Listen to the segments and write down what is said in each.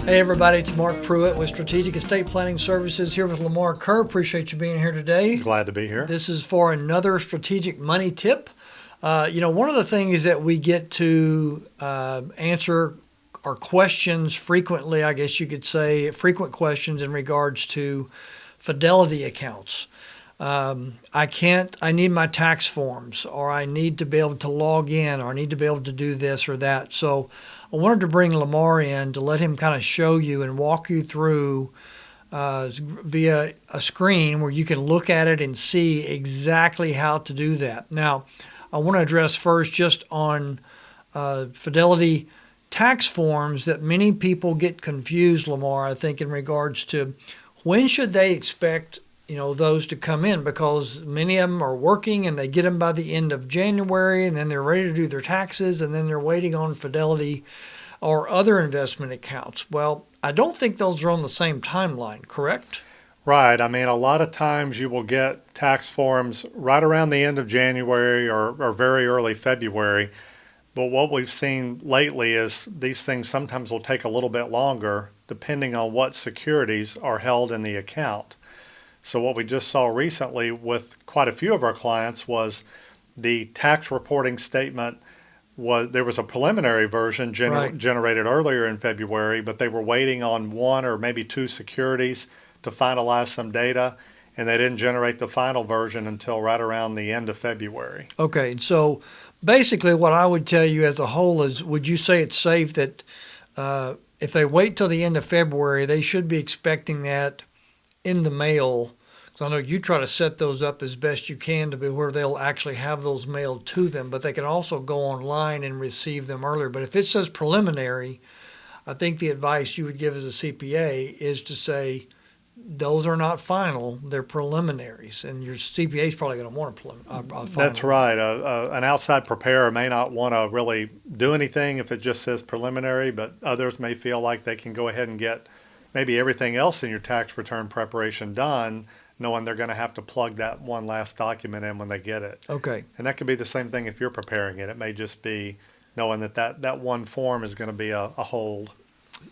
Hey everybody, it's Mark Pruitt with Strategic Estate Planning Services here with Lamar Kerr. Appreciate you being here today. Glad to be here. This is for another strategic money tip. One of the things that we get to answer are questions frequently, I guess you could say, frequent questions in regards to Fidelity accounts. I need my tax forms, or I need to be able to log in, or I need to be able to do this or that. So I wanted to bring Lamar in to let him kind of show you and walk you through via a screen where you can look at it and see exactly how to do that. Now, I want to address first just on Fidelity tax forms that many people get confused, Lamar, I think, in regards to when should they expect those to come in, because many of them are working and they get them by the end of January, and then they're ready to do their taxes, and then they're waiting on Fidelity or other investment accounts. Well, I don't think those are on the same timeline, correct? Right. I mean, a lot of times you will get tax forms right around the end of January or very early February. But what we've seen lately is these things sometimes will take a little bit longer depending on what securities are held in the account. So what we just saw recently with quite a few of our clients was the tax reporting statement there was a preliminary version generated earlier in February, but they were waiting on one or maybe two securities to finalize some data, and they didn't generate the final version until right around the end of February. Okay, so basically what I would tell you as a whole is, would you say it's safe that if they wait till the end of February, they should be expecting that in the mail? Because I know you try to set those up as best you can to be where they'll actually have those mailed to them, but they can also go online and receive them earlier. But if it says preliminary, I think the advice you would give as a CPA is to say those are not final, they're preliminaries, and your CPA is probably going to want a final. That's right. An outside preparer may not want to really do anything if it just says preliminary, but others may feel like they can go ahead and get maybe everything else in your tax return preparation done, knowing they're going to have to plug that one last document in when they get it. Okay. And that could be the same thing if you're preparing it. It may just be knowing that one form is going to be a hold.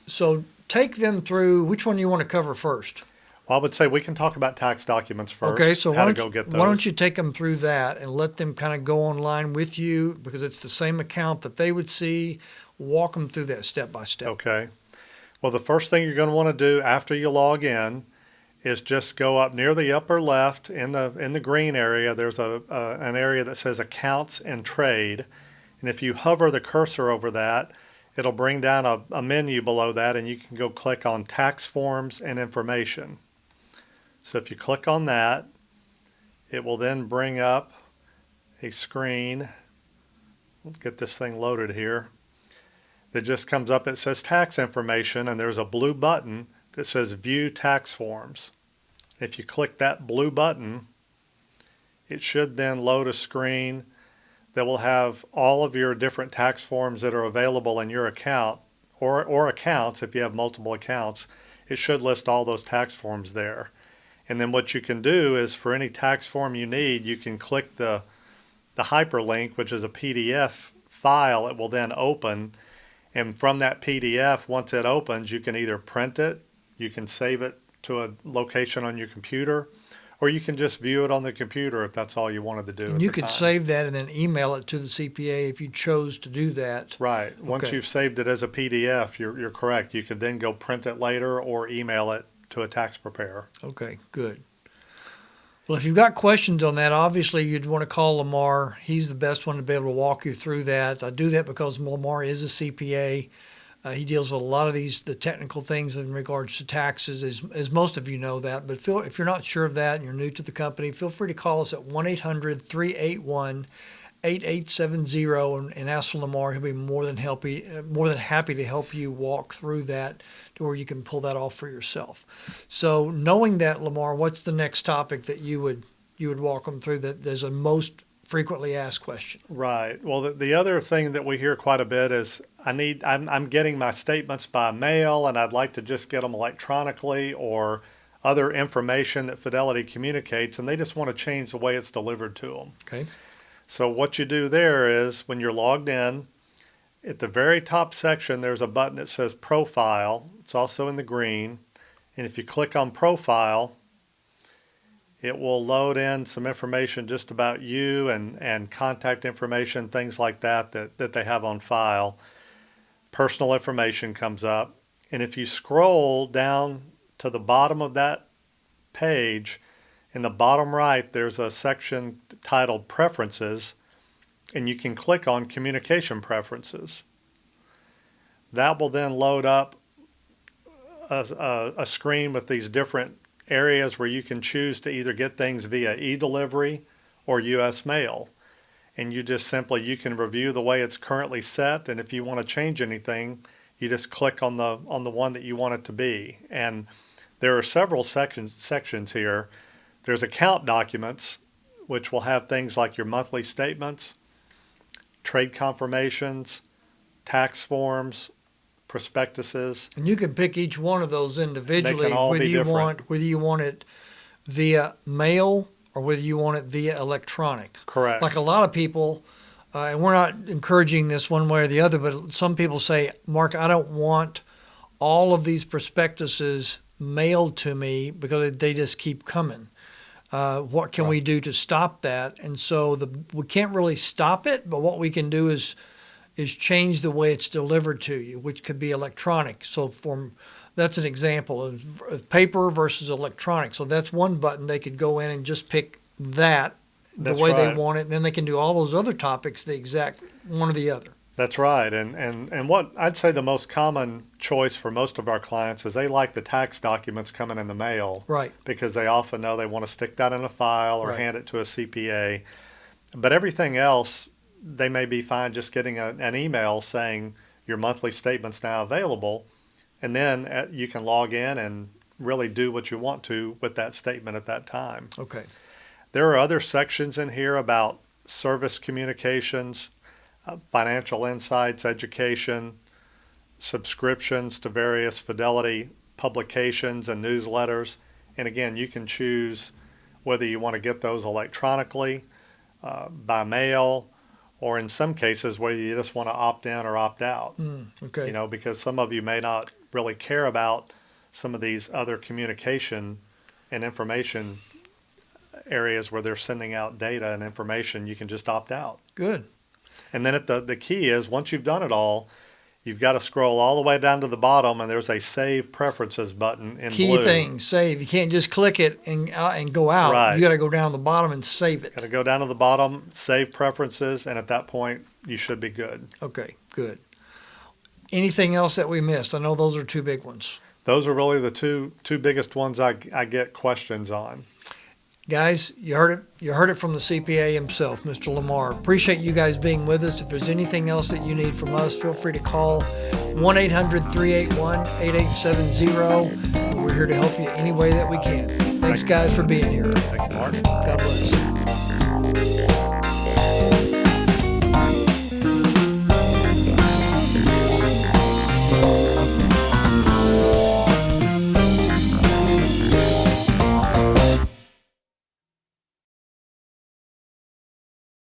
So take them through, which one do you want to cover first? Well, I would say we can talk about tax documents first. Okay, so how to go get those. Why don't you take them through that and let them kind of go online with you, because it's the same account that they would see. Walk them through that step by step. Okay. Well, the first thing you're going to want to do after you log in is just go up near the upper left in the green area. There's an area that says Accounts and Trade, and if you hover the cursor over that, it'll bring down a menu below that, and you can go click on Tax Forms and Information. So if you click on that, it will then bring up a screen. Let's get this thing loaded here. That just comes up. It says Tax Information, and there's a blue button that says View Tax Forms. If you click that blue button, it should then load a screen that will have all of your different tax forms that are available in your account, or accounts. If you have multiple accounts, it should list all those tax forms there. And then what you can do is, for any tax form you need, you can click the hyperlink, which is a PDF file. It will then open, and from that PDF, once it opens, you can either print it, you can save it to a location on your computer, or you can just view it on the computer if that's all you wanted to do. And you could save that and then email it to the CPA if you chose to do that. Right. Once you've saved it as a PDF, you're correct. You could then go print it later or email it to a tax preparer. Okay, good. Well, if you've got questions on that, obviously you'd want to call Lamar. He's the best one to be able to walk you through that. I do that because Lamar is a CPA. He deals with a lot of the technical things in regards to taxes, as most of you know that. But if you're not sure of that and you're new to the company, feel free to call us at 1-800-381 8870 and ask for Lamar. He'll be more than happy to help you walk through that to where you can pull that off for yourself. So knowing that, Lamar, what's the next topic that you would walk them through that there's a most frequently asked question? Right. Well, the other thing that we hear quite a bit is I'm getting my statements by mail and I'd like to just get them electronically or other information that Fidelity communicates, and they just want to change the way it's delivered to them. Okay. So what you do there is when you're logged in, at the very top section, there's a button that says Profile. It's also in the green. And if you click on Profile, it will load in some information just about you and contact information, things like that they have on file. Personal information comes up. And if you scroll down to the bottom of that page, in the bottom right, there's a section titled Preferences, and you can click on Communication Preferences. That will then load up a screen with these different areas where you can choose to either get things via e-delivery or U.S. mail. And you can review the way it's currently set, and if you want to change anything, you just click on the one that you want it to be. And there are several sections here. There's account documents, which will have things like your monthly statements, trade confirmations, tax forms, prospectuses. And you can pick each one of those individually, They can all be different. whether you want it via mail or whether you want it via electronic. Correct. Like a lot of people, and we're not encouraging this one way or the other, but some people say, Mark, I don't want all of these prospectuses mailed to me because they just keep coming. What can we do to stop that? And so we can't really stop it, but what we can do is change the way it's delivered to you, which could be electronic. So that's an example of paper versus electronic. So that's one button. They could go in and just pick that the way they want it, and then they can do all those other topics the exact one or the other. That's right. And what I'd say the most common choice for most of our clients is they like the tax documents coming in the mail. Right. Because they often know they want to stick that in a file or hand it to a CPA. But everything else, they may be fine just getting an email saying your monthly statement's now available. And then you can log in and really do what you want to with that statement at that time. Okay. There are other sections in here about service communications, financial insights, education, subscriptions to various Fidelity publications and newsletters. And again, you can choose whether you want to get those electronically, by mail, or in some cases whether you just want to opt in or opt out. Okay. Because some of you may not really care about some of these other communication and information areas where they're sending out data and information. You can just opt out. Good. And then the key is, once you've done it all, you've got to scroll all the way down to the bottom, and there's a Save Preferences button in Key blue. thing, save. You can't just click it and go out. Right. You got to go down to the bottom and save it. Got to go down to the bottom, Save Preferences, and at that point, you should be good. Okay, good. Anything else that we missed? I know those are two big ones. Those are really the two biggest ones I get questions on. Guys, you heard it. You heard it from the CPA himself, Mr. Lamar. Appreciate you guys being with us. If there's anything else that you need from us, feel free to call 1-800-381-8870. We're here to help you any way that we can. Thanks, guys, for being here. Thank you, Mark. God bless.